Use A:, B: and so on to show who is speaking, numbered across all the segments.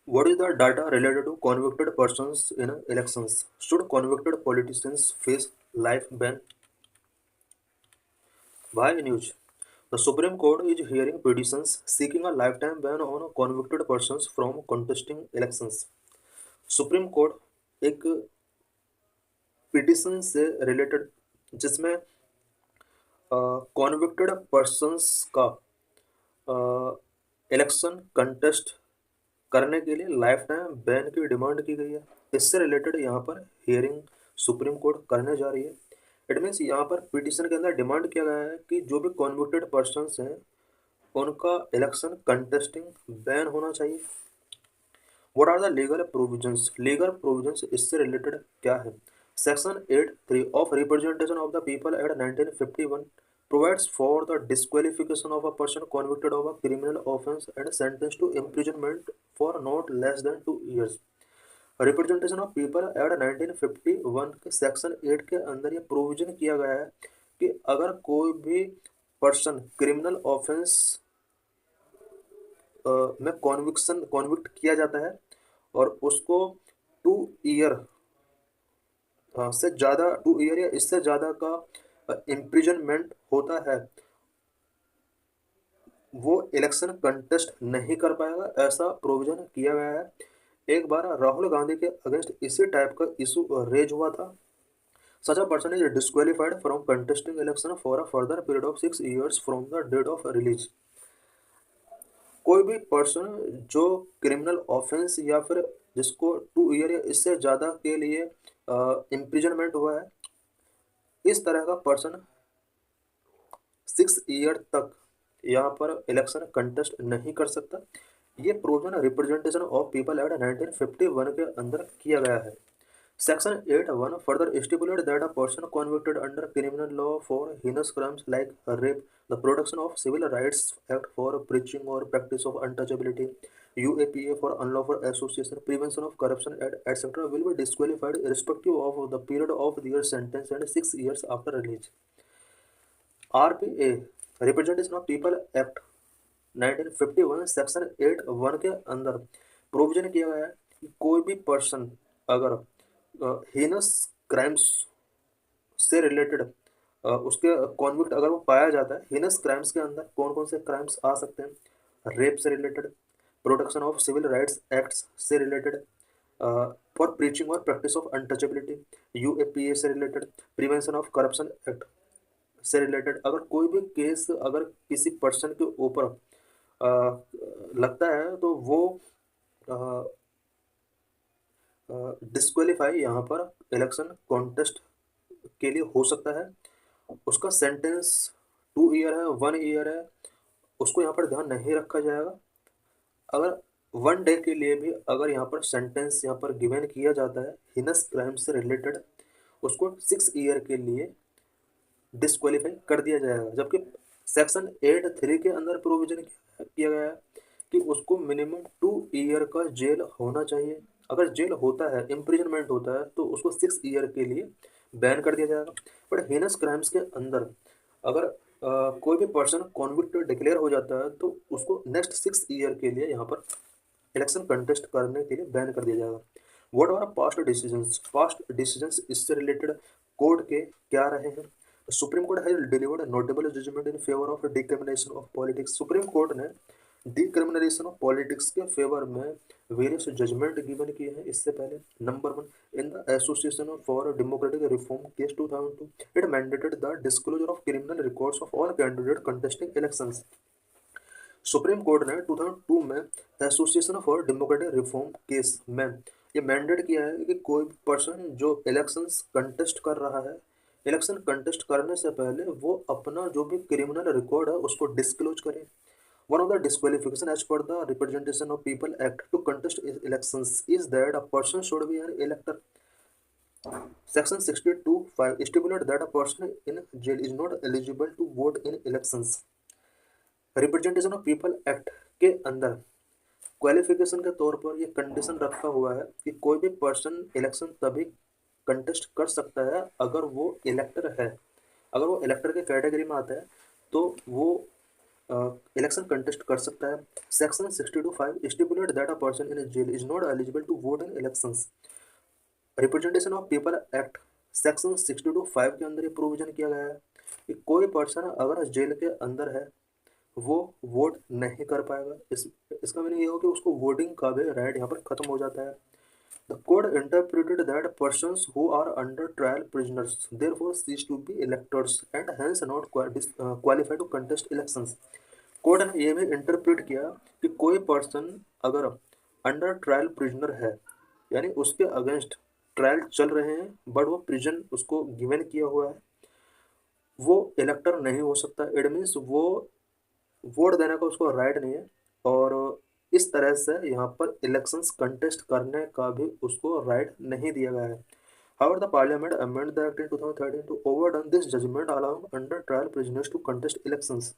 A: What is the data related to convicted persons in elections? Should convicted politicians face life ban? Why news? The Supreme Court is hearing petitions seeking a lifetime ban on convicted persons from contesting elections. Supreme court एक petition से related जिसमें convicted persons का election contest करने के लिए life time ban की demand की गई है। इससे रिलेटेड यहाँ पर हियरिंग सुप्रीम कोर्ट करने जा रही है। इट मीन्स यहाँ पर पिटिशन के अंदर डिमांड किया गया है कि जो भी कॉन्विक्टेड पर्सन्स हैं उनका इलेक्शन कंटेस्टिंग बैन होना चाहिए। What are the legal provisions? Legal provisions इससे रिलेटेड क्या है? Section 8(3) of representation of the people act 1951 provides for the disqualification of a person convicted of a criminal offence and sentenced to imprisonment for not less than 2 years. Representation of people act 1951 के section 8 के अंदर ये provision किया गया है कि अगर कोई भी पर्सन क्रिमिनल ऑफेंस में कॉन्विक्ट किया जाता है और उसको 2 ईयर से ज़्यादा 2 ईयर या इससे ज़्यादा का इम्प्रिजनमेंट होता है, वो इलेक्शन कंटेस्ट नहीं कर पाएगा। ऐसा प्रोविजन किया गया है। एक बार राहुल गांधी के अगेंस्ट इसी टाइप का इशू रेज हुआ था। Such a person is disqualified from contesting election for a further period of 6 years from the date of release. कोई भी पर्सन जो क्रिमिनल ऑफेंस या फिर जिसको 2 ईयर या इससे ज़्यादा के लिए इम्प्रिजनमेंट हुआ है, इस तरह का पर्सन 6 ईयर तक यहाँ पर इलेक्शन कंटेस्ट नहीं कर सकता। ये provision representation of people act 1951 के अंदर किया गया है। Section 8(1) further stipulated that a person convicted under criminal law for heinous crimes like rape, the Protection of Civil Rights Act for preaching or practice of untouchability, UAPA for unlawful association, prevention of corruption, etc., will be disqualified irrespective of the period of their sentence and 6 years after release. RPA representation of people act 1951 section 8(1) के अंदर provision किया गया है कि कोई भी person अगर heinous crimes से रिलेटेड उसके कॉन्विक्ट अगर वो पाया जाता है, हीनस क्राइम्स के अंदर कौन कौन से क्राइम्स आ सकते हैं? रेप से related, protection of civil rights acts से रिलेटेड, फॉर प्रीचिंग और प्रैक्टिस ऑफ अनटचेबिलिटी, यूएपीए से related, prevention of corruption act से रिलेटेड। अगर कोई भी केस अगर किसी पर्सन के ऊपर लगता है तो वो डिस्क्वालीफाई यहाँ पर इलेक्शन कॉन्टेस्ट के लिए हो सकता है। उसका सेंटेंस 2 ईयर है, 1 ईयर है, उसको यहाँ पर ध्यान नहीं रखा जाएगा। अगर 1 डे के लिए भी अगर यहाँ पर सेंटेंस यहाँ पर गिवन किया जाता है हिनस क्राइम से रिलेटेड, उसको 6 ईयर के लिए डिस्क्वालीफाई कर दिया जाएगा। जबकि सेक्शन 8(3) के अंदर प्रोविजन किया गया है कि उसको मिनिमम 2 ईयर का जेल होना चाहिए। अगर जेल होता है, इम्प्रिजनमेंट होता है, तो उसको 6 ईयर के लिए बैन कर दिया जाएगा। बट हेनस क्राइम्स के अंदर अगर कोई भी पर्सन कॉन्विक्ट डिक्लेयर हो जाता है तो उसको नेक्स्ट 6 ईयर के लिए यहाँ पर इलेक्शन कंटेस्ट करने के लिए बैन कर दिया जाएगा। What are past decisions? Past decisions इससे रिलेटेड कोर्ट के क्या रहे हैं? Supreme court has delivered notable judgement in favour of decrimination of politics. Supreme court ने डिक्रिमिनेशन ऑफ पॉलिटिक्स के फेवर में वेरियस जजमेंट गिवन किए हैं। इससे पहले number 1, in the association for democratic reform case 2002, it mandated the disclosure of criminal records of all candidate contesting elections. Supreme court ने 2002 में association for democratic reform case में ये mandate किया है कि कोई पर्सन जो इलेक्शंस कंटेस्ट कर रहा है, इलेक्शन कंटेस्ट करने से पहले वो अपना जो भी क्रिमिनल रिकॉर्ड है उसको डिस्क्लोज करे। One of the disqualification as per the Representation of People Act to contest elections is that a person should be an elector. Section 62(5) stipulates that a person in jail is not eligible to vote in elections. Representation of people act के अंदर qualification के तौर पर ये condition रखा हुआ है कि कोई भी पर्सन इलेक्शन तभी कंटेस्ट कर सकता है अगर वो इलेक्टर है। अगर वो इलेक्टर के कैटेगरी में आता है तो वो इलेक्शन कंटेस्ट कर सकता है। Section 62(5) stipulate that a person in jail is not eligible to vote in elections. Representation of people act section 62(5) के अंदर ये प्रोविजन किया गया है कि कोई पर्सन अगर जेल के अंदर है वो वोट नहीं कर पाएगा। इसका मीनिंग ये हो कि उसको वोटिंग का भी राइट यहाँ पर खत्म हो जाता है। The code interpreted that persons who are under trial prisoners therefore cease to be electors and hence not qualified to contest elections। Court ने यह भी इंटरप्रेट किया कि कोई पर्सन अगर अंडर ट्रायल प्रिजनर है, यानी उसके अगेंस्ट ट्रायल चल रहे हैं बट वो प्रिजन उसको गिवन किया हुआ है, वो इलेक्टर नहीं हो सकता। इट मीन्स वो वोट देने का उसको राइट नहीं है, और इस तरह से यहाँ पर इलेक्शंस कंटेस्ट करने का भी उसको राइट नहीं दिया गया है। However, the Parliament amended the Act in 2013 to overturn this judgment, allowing under trial prisoners to contest elections।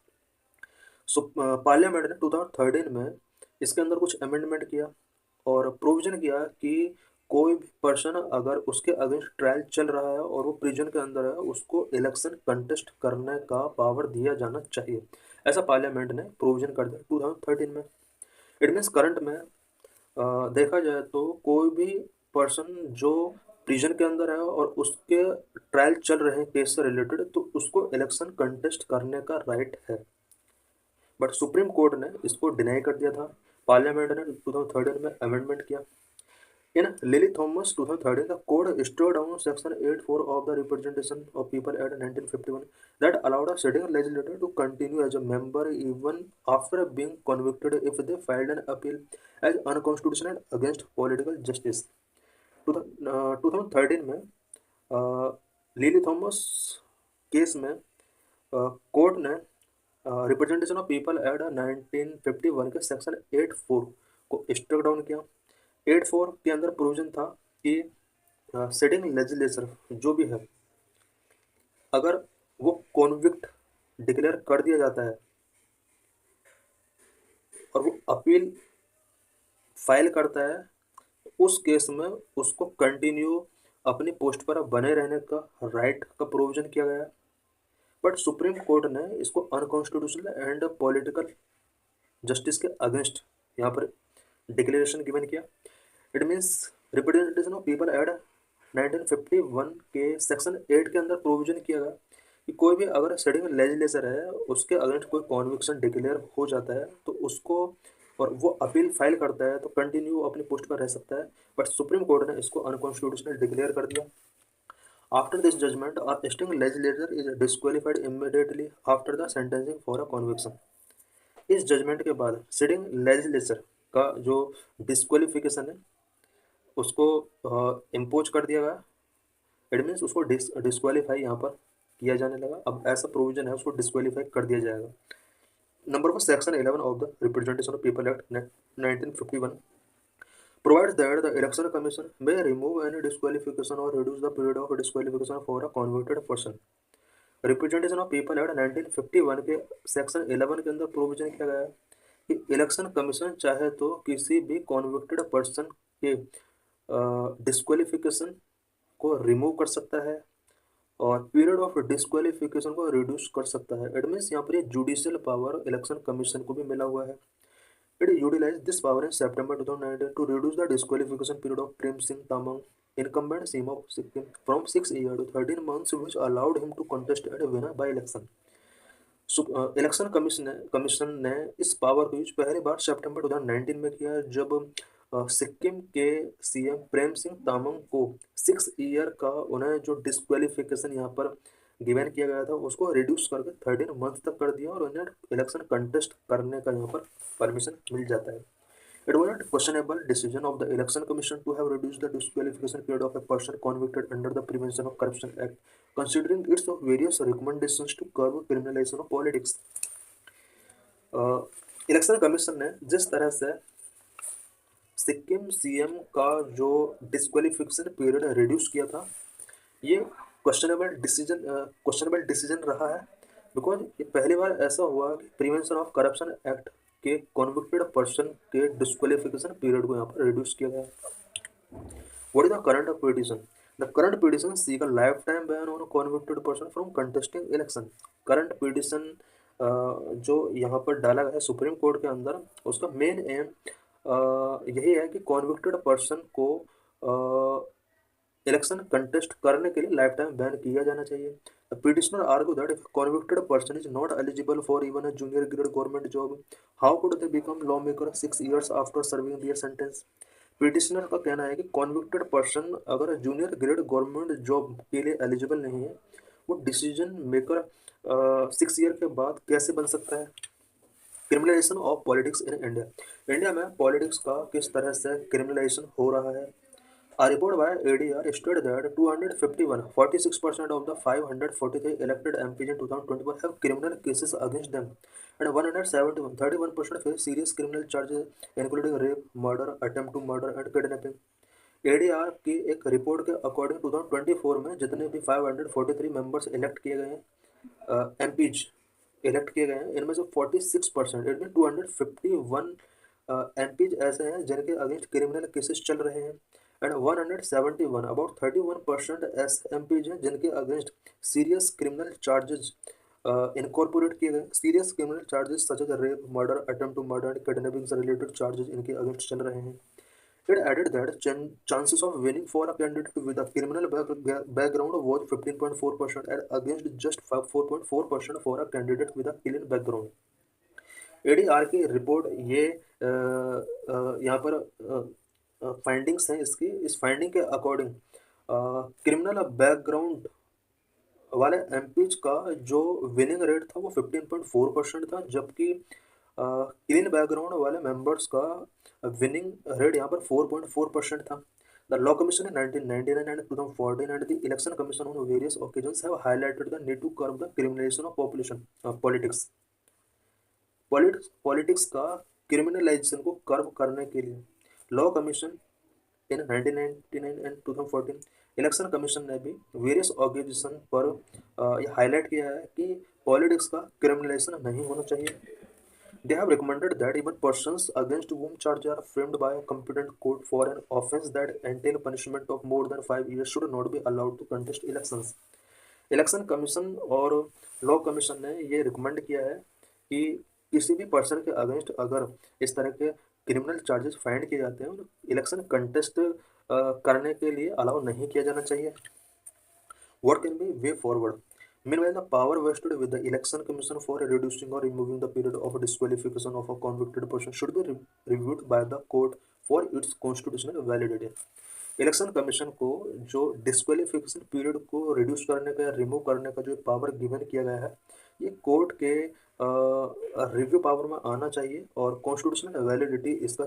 A: So parliament ने 2013 में इसके अंदर कुछ अमेंडमेंट किया और प्रोविजन किया कि कोई भी पर्सन अगर उसके अगेंस्ट ट्रायल चल रहा है और वो प्रिजन के अंदर है, उसको इलेक्शन कंटेस्ट करने का पावर दिया जाना चाहिए। ऐसा पार्लियामेंट ने प्रोविजन कर दिया 2013 में। इट मीन्स करंट में देखा जाए तो कोई भी पर्सन जो प्रिजन के अंदर है और उसके ट्रायल चल रहे हैं केस से रिलेटेड, तो उसको इलेक्शन कंटेस्ट करने का राइट है। बट सुप्रीम कोर्ट ने इसको डिनाई कर दिया था। पार्लियामेंट ने 2013 में अमेंडमेंट किया। In lily Thomas 2013 the court struck down section 84 of the Representation of People Act 1951 that allowed a sitting legislator to continue as a member even after being convicted if they filed an appeal as unconstitutional against political justice। 2013 में lily Thomas case में court ने representation of people act 1951 के section 84 को struck down किया। 84 के अंदर provision था कि सिटिंग लेजिस्लेचर जो भी है, अगर वो कॉन्विक्ट डिक्लेयर कर दिया जाता है और वो अपील फाइल करता है, उस केस में उसको कंटिन्यू अपनी पोस्ट पर बने रहने का राइट का प्रोविजन किया गया। बट सुप्रीम कोर्ट ने इसको अनकॉन्स्टिट्यूशनल एंड पॉलिटिकल जस्टिस के अगेंस्ट यहाँ पर डिक्लेरेशन गिवन किया। It means representation of people act 1951 के सेक्शन 8 के अंदर प्रोविजन किया गया कि कोई भी अगर सिटिंग लेजिस्लेचर है उसके अगेंस्ट कोई कॉन्विक्शन डिक्लेयर हो जाता है तो उसको, और वो अपील फाइल करता है, तो कंटिन्यू अपनी पोस्ट पर रह सकता है। बट सुप्रीम कोर्ट ने इसको अनकॉन्स्टिट्यूशनल डिक्लेयर कर दिया। After this judgement a sitting legislature is disqualified immediately after the sentencing for a conviction. इस जजमेंट के बाद सिटिंग लेजिस्लेचर का जो डिस्क्वालिफिकेशन है उसको इम्पोज कर दिया गया। इट मीन्स उसको डिस्क्वालीफाई यहाँ पर किया जाने लगा। अब ऐसा प्रोविजन है उसको डिस्क्वालीफाई कर दिया जाएगा। Number 1 section 11 of the representation of people act 1951 provides that the election commission may remove any disqualification or reduce the period of disqualification for a convicted person। Representation of people act 1951 के section 11 के अंदर provision किया गया है कि election commission चाहे तो किसी भी कॉन्विक्टेड पर्सन के डिस्क्वालिफिकेशन को रिमूव कर सकता है और पीरियड ऑफ डिस्क्वालिफिकेशन को रिड्यूस कर सकता है। इट मीन्स यहाँ पर ये जुडिशियल पावर इलेक्शन कमीशन को भी मिला हुआ है। It utilize this power in September 2019 to reduce the disqualification period of Prem Singh Tamang incumbent CM of Sikkim from 6 years to 13 months, which allowed him to contest and win by election। Election commission ने इस power को use पहली बार सितंबर 2019 में किया जब सिक्किम के CM प्रेम सिंह तामांग को 6 year का उन्हें जो डिस्क्वालिफिकेशन यहाँ पर गिवन किया गया था उसको रिड्यूस करके 13 मंथ तक कर दिया और उन्हें इलेक्शन कंटेस्ट करने का यहाँ पर परमिशन मिल जाता है। It was a questionable decision of the Election Commission to have reduced the disqualification period of a person convicted under the Prevention of Corruption Act, considering its various recommendations to curb criminalization of politics। Election commission ने जिस तरह से Sikkim CM का जो disqualification period reduce किया था, ये questionable decision रहा है, बिकॉज ये पहली बार ऐसा हुआ कि प्रिवेंशन ऑफ करप्शन एक्ट के कॉन्विक्टेड पर्सन के डिस्क्वालिफिकेशन पीरियड को यहाँ पर रिड्यूस किया गया। What is the current petition? The current petition seek a life time ban on a convicted person from contesting election. Current petition जो यहाँ पर डाला गया है सुप्रीम कोर्ट के अंदर, उसका मेन एम यही है कि कॉन्विक्टेड पर्सन को इलेक्शन कंटेस्ट करने के लिए लाइफ टाइम बैन किया जाना चाहिए। The petitioner argue that if a convicted person is not eligible for even a junior grade government job, how could they become lawmaker 6 years after serving their sentence? Petitioner का कहना है कि convicted person अगर junior grade government job के लिए eligible नहीं है, वो डिसीजन मेकर 6 ईयर के बाद कैसे बन सकता है। Criminalisation of politics in India, India में पॉलिटिक्स का किस तरह से क्रिमिनलाइजेशन हो रहा है। A report by ADR stated that 251, 46% of the 543 elected MPs in 2024 have criminal cases against them, and 171, 31% face serious criminal charges, including rape, murder, attempt to murder, and kidnapping. ADR की एक report के according 2024 में जितने भी 543 members elect किए गए हैं, MPs elect किए गए हैं, इनमें से 46%, इनमें 251 MPs ऐसे हैं जिनके अगेंस्ट क्रिमिनल केसेस चल रहे हैं, एंड 171 अबाउट 31% ऐसे MPs हैं जिनके against serious criminal charges incorporate किए गए। Serious criminal charges such as rape, murder, attempt to murder and kidnapping से रिलेटेड चार्जेस इनके अगेंस्ट चल रहे हैं। It added that chances of winning for a candidate with a criminal background was 15.4% and against just 4.4% for a candidate with a clean background. ADR की report ये यहाँ पर findings हैं इसकी। इस फाइंडिंग के अकॉर्डिंग क्रिमिनल बैकग्राउंड वाले MPs का जो विनिंग रेट था वो 15.4% था, जबकि क्लीन बैकग्राउंड वाले मेंबर्स का विनिंग रेट यहाँ पर 4.4% था। The Law Commission in 1999 and 2014 and the Election Commission on various occasions have highlighted the need to curb the criminalization of politics. Politics का क्रिमिनलाइजेशन को कर्ब करने के लिए law commission in 1999 and 2014, election commission ने भी वेरियस ऑर्गेनाइजेशन पर यह highlight किया है कि पॉलिटिक्स का क्रिमिनलाइजेशन नहीं होना चाहिए। They have recommended that even persons against whom charges are framed by a competent court for an offence that entail punishment of more than 5 years should not be allowed to contest elections. Election commission और law commission ने ये recommend किया है कि किसी भी person के against अगर इस तरह के क्रिमिनल चार्जेस फाइंड किए जाते हैं, इलेक्शन कंटेस्ट करने के लिए अलाउ नहीं किया जाना चाहिए। What can be way forward? Meanwhile, the power vested with the Election Commission for reducing or removing the period of disqualification of a convicted person should be reviewed by the court for its constitutional validity. Election commission को जो disqualification period को reduce करने का या remove करने का जो power given किया गया है, ये कोर्ट के रिव्यू पावर में आना चाहिए और कॉन्स्टिट्यूशनल वैलिडिटी इसका